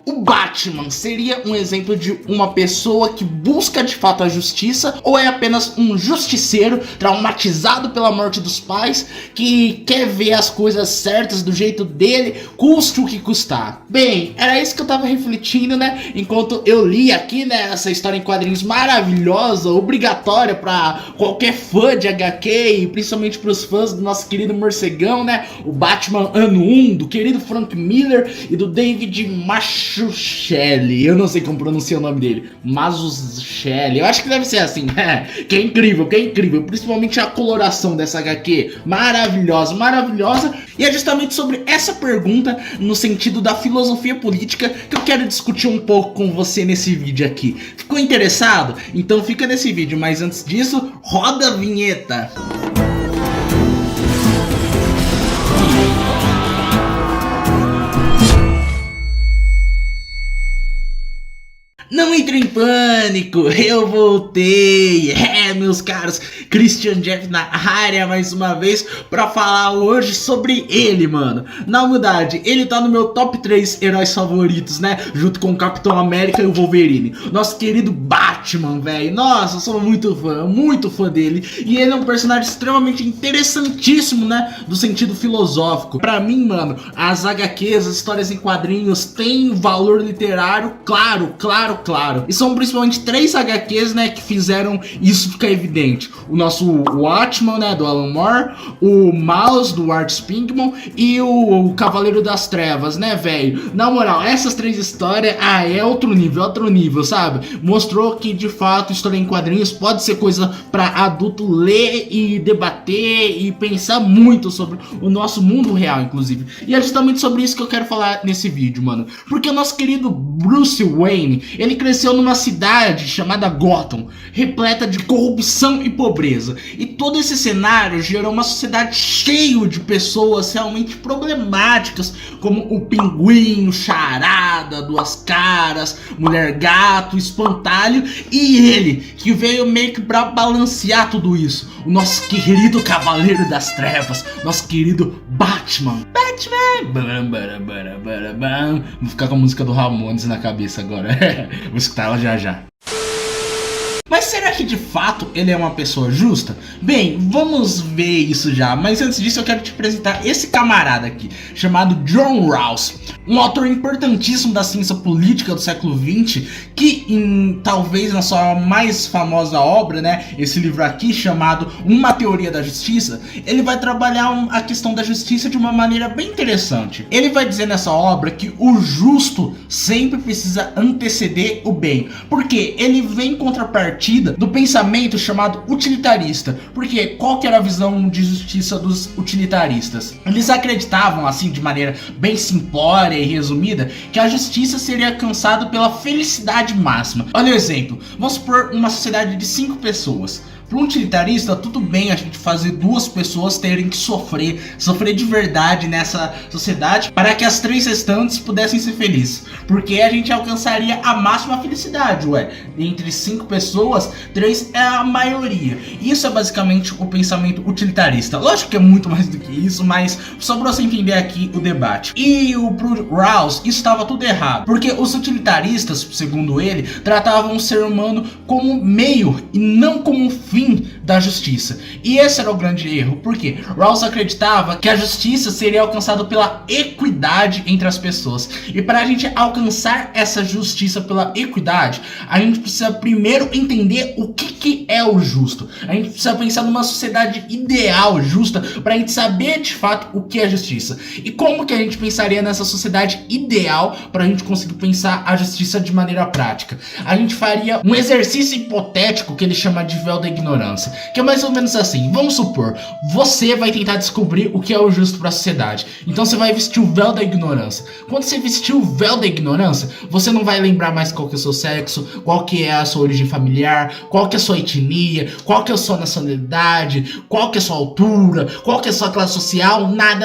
O Batman seria um exemplo de uma pessoa que busca de fato a justiça, ou é apenas um justiceiro traumatizado pela morte dos pais que quer ver as coisas certas do jeito dele, custe o que custar? Bem, era isso que eu tava refletindo, né, enquanto eu li aqui, né, essa história em quadrinhos maravilhosa, obrigatória pra qualquer fã de HQ e principalmente pros fãs do nosso querido morcegão, né, o Batman ano 1, do querido Frank Miller e do David Mazzucchelli. Eu não sei como pronuncia o nome dele, Mazzucchelli, eu acho que deve ser assim, que é incrível, principalmente a coloração dessa HQ, maravilhosa, maravilhosa. E é justamente sobre essa pergunta, no sentido da filosofia política, que eu quero discutir um pouco com você nesse vídeo aqui. Ficou interessado? Então fica nesse vídeo, mas antes disso, roda a vinheta! Não entre em pânico, eu voltei, meus caros, Christian Jeff na área mais uma vez pra falar hoje sobre ele, mano. Na humildade, ele tá no meu top 3 heróis favoritos, né, junto com o Capitão América e o Wolverine. Nosso querido Batman, velho, nossa, eu sou muito fã dele. E ele é um personagem extremamente interessantíssimo, né, do sentido filosófico. Pra mim, mano, as HQs, as histórias em quadrinhos têm valor literário, claro. E são principalmente 3 HQs, né, que fizeram isso ficar evidente. O nosso Watchman, né, do Alan Moore, o Mouse, do Art Spiegelman e o Cavaleiro das Trevas, né, velho. Na moral, essas 3 histórias, é outro nível, sabe? Mostrou que, de fato, história em quadrinhos pode ser coisa pra adulto ler e debater e pensar muito sobre o nosso mundo real, inclusive. E é justamente sobre isso que eu quero falar nesse vídeo, mano. Porque o nosso querido Bruce Wayne, ele cresceu numa cidade chamada Gotham, repleta de corrupção e pobreza. E todo esse cenário gerou uma sociedade cheia de pessoas realmente problemáticas, como o Pinguim, o Charada, Duas Caras, Mulher Gato, Espantalho e ele, que veio meio que pra balancear tudo isso. O nosso querido Cavaleiro das Trevas, nosso querido Batman. Vou ficar com a música do Ramones na cabeça agora. Vou escutar ela já. Mas será que de fato ele é uma pessoa justa? Bem, vamos ver isso já, mas antes disso eu quero te apresentar esse camarada aqui, chamado John Rawls, um autor importantíssimo da ciência política do século XX, que talvez na sua mais famosa obra, né, esse livro aqui chamado Uma Teoria da Justiça, ele vai trabalhar a questão da justiça de uma maneira bem interessante. Ele vai dizer nessa obra que o justo sempre precisa anteceder o bem, porque ele vem em contrapartida do pensamento chamado utilitarista. Porque qual que era a visão de justiça dos utilitaristas? Eles acreditavam, assim, de maneira bem simplória e resumida, que a justiça seria alcançada pela felicidade máxima. Olha o exemplo, vamos supor uma sociedade de 5 pessoas. Para um utilitarista, tudo bem a gente fazer 2 pessoas terem que sofrer de verdade nessa sociedade, para que as 3 restantes pudessem ser felizes, porque a gente alcançaria a máxima felicidade, entre 5 pessoas, 3 é a maioria. Isso é basicamente o pensamento utilitarista. Lógico que é muito mais do que isso, mas só para você entender aqui o debate. E pro Rawls, isso estava tudo errado, porque os utilitaristas, segundo ele, tratavam o ser humano como meio e não como fim da justiça. E esse era o grande erro, porque Rawls acreditava que a justiça seria alcançada pela equidade entre as pessoas. E para a gente alcançar essa justiça pela equidade, a gente precisa primeiro entender o que é o justo. A gente precisa pensar numa sociedade ideal, justa, para a gente saber de fato o que é justiça. E como que a gente pensaria nessa sociedade ideal para a gente conseguir pensar a justiça de maneira prática? A gente faria um exercício hipotético que ele chama de véu da ignorância, que é mais ou menos assim. Vamos supor, você vai tentar descobrir o que é o justo para a sociedade, então você vai vestir o véu da ignorância. Quando você vestir o véu da ignorância, você não vai lembrar mais qual que é o seu sexo, qual que é a sua origem familiar, qual que é a sua etnia, qual que é a sua nacionalidade, qual que é a sua altura, qual que é a sua classe social, nada.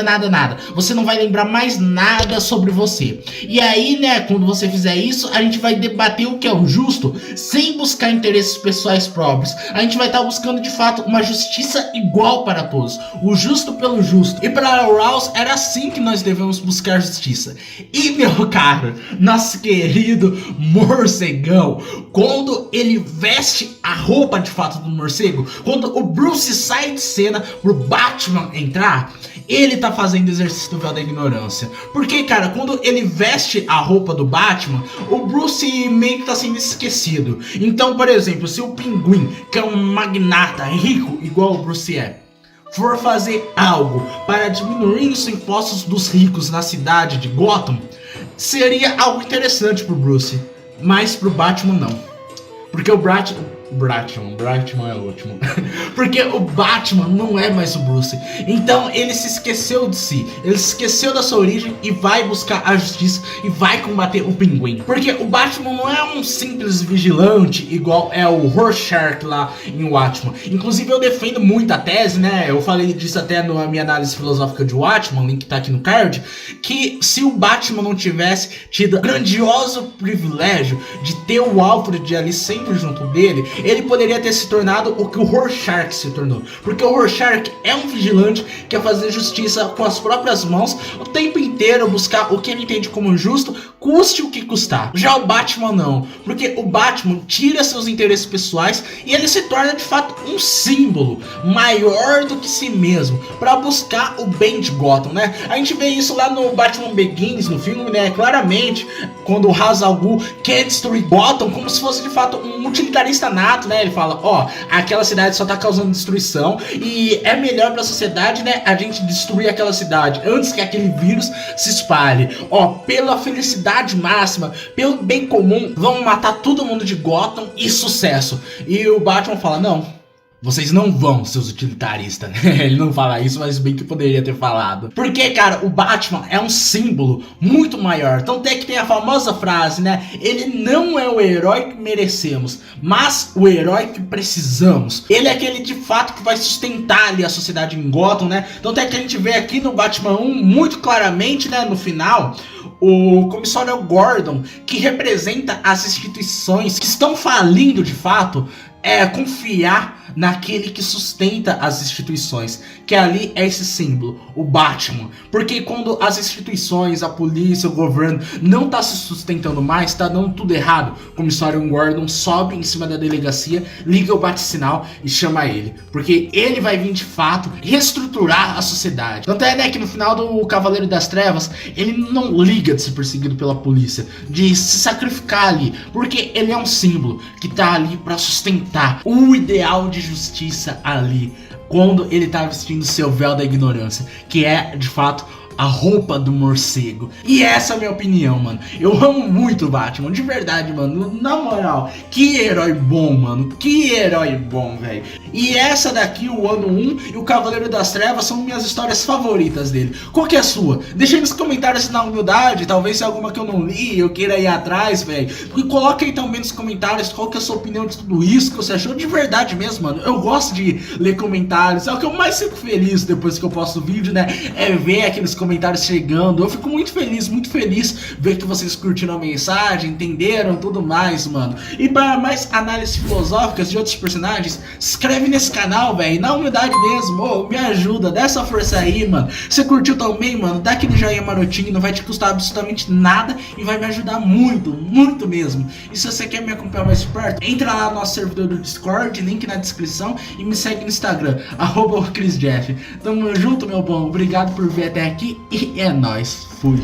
Você não vai lembrar mais nada sobre você. E aí, né, quando você fizer isso, a gente vai debater o que é o justo sem buscar interesses pessoais próprios. A gente vai estar buscando buscando de fato uma justiça igual para todos, o justo pelo justo. E para Rouse era assim que nós devemos buscar justiça. E meu caro, nosso querido morcegão, quando ele veste a roupa de fato do morcego, quando o Bruce sai de cena pro Batman entrar, ele tá fazendo exercício do véu da ignorância. Porque, cara, quando ele veste a roupa do Batman, o Bruce meio que tá sendo esquecido. Então, por exemplo, se o Pinguim, que é um magnata rico igual o Bruce é, for fazer algo para diminuir os impostos dos ricos na cidade de Gotham, seria algo interessante pro Bruce, mas pro Batman não. Porque o Batman é o último. Porque o Batman não é mais o Bruce. Então ele se esqueceu de si. Ele se esqueceu da sua origem e vai buscar a justiça e vai combater o Pinguim. Porque o Batman não é um simples vigilante igual é o Rorschach lá em Watchmen. Inclusive eu defendo muito a tese, né? Eu falei disso até na minha análise filosófica de Watchmen, o link tá aqui no card, que se o Batman não tivesse tido o grandioso privilégio de ter o Alfred ali sempre junto dele, ele poderia ter se tornado o que o Rorschach se tornou. Porque o Rorschach é um vigilante que quer fazer justiça com as próprias mãos o tempo inteiro, buscar o que ele entende como justo, custe o que custar. Já o Batman não, porque o Batman tira seus interesses pessoais e ele se torna de fato um símbolo maior do que si mesmo, para buscar o bem de Gotham, né? A gente vê isso lá no Batman Begins, no filme, né? Claramente, quando o Ra's al Ghul quer destruir Gotham como se fosse de fato um utilitarista nato, né? Ele fala, ó, aquela cidade só tá causando destruição e é melhor pra sociedade, né, a gente destruir aquela cidade antes que aquele vírus se espalhe. Ó, pela felicidade máxima, pelo bem comum, vamos matar todo mundo de Gotham e sucesso. E o Batman fala, não, vocês não vão, seus utilitaristas. Ele não fala isso, mas bem que poderia ter falado. Porque, cara, o Batman é um símbolo muito maior. Então tem que ter a famosa frase, né? Ele não é o herói que merecemos, mas o herói que precisamos. Ele é aquele de fato que vai sustentar ali a sociedade em Gotham, né? Então tem que a gente vê aqui no Batman 1 muito claramente, né? No final, o comissário Gordon, que representa as instituições que estão falindo de fato, é confiar naquele que sustenta as instituições, que ali é esse símbolo, o Batman. Porque quando as instituições, a polícia, o governo não tá se sustentando mais, tá dando tudo errado, o comissário Gordon sobe em cima da delegacia, liga o bate-sinal e chama ele, porque ele vai vir de fato reestruturar a sociedade. Tanto é, né, que no final do Cavaleiro das Trevas ele não liga de ser perseguido pela polícia, de se sacrificar ali, porque ele é um símbolo que tá ali para sustentar o ideal de justiça ali, quando ele tá vestindo seu véu da ignorância, que é de fato a roupa do morcego. E essa é a minha opinião, mano. Eu amo muito o Batman, de verdade, mano. Na moral, que herói bom, mano. Que herói bom, velho. E essa daqui, o Ano 1 e o Cavaleiro das Trevas são minhas histórias favoritas dele. Qual que é a sua? Deixa aí nos comentários na humildade, talvez se alguma que eu não li, eu queira ir atrás, velho. E coloca aí também nos comentários qual que é a sua opinião de tudo isso, que você achou de verdade mesmo, mano. Eu gosto de ler comentários, é o que eu mais fico feliz depois que eu posto o vídeo, né? É ver aqueles comentários chegando. Eu fico muito feliz ver que vocês curtiram a mensagem, entenderam tudo mais, mano. E para mais análises filosóficas de outros personagens, se inscreve nesse canal, velho, na humildade mesmo. Oh, me ajuda, dá essa força aí, mano. Se curtiu também, mano, dá aquele joinha marotinho, não vai te custar absolutamente nada e vai me ajudar muito, muito mesmo. E se você quer me acompanhar mais de perto, entra lá no nosso servidor do Discord, link na descrição, e me segue no Instagram, @ChrisJeff. Tamo junto, meu bom, obrigado por ver até aqui e é nóis, fui.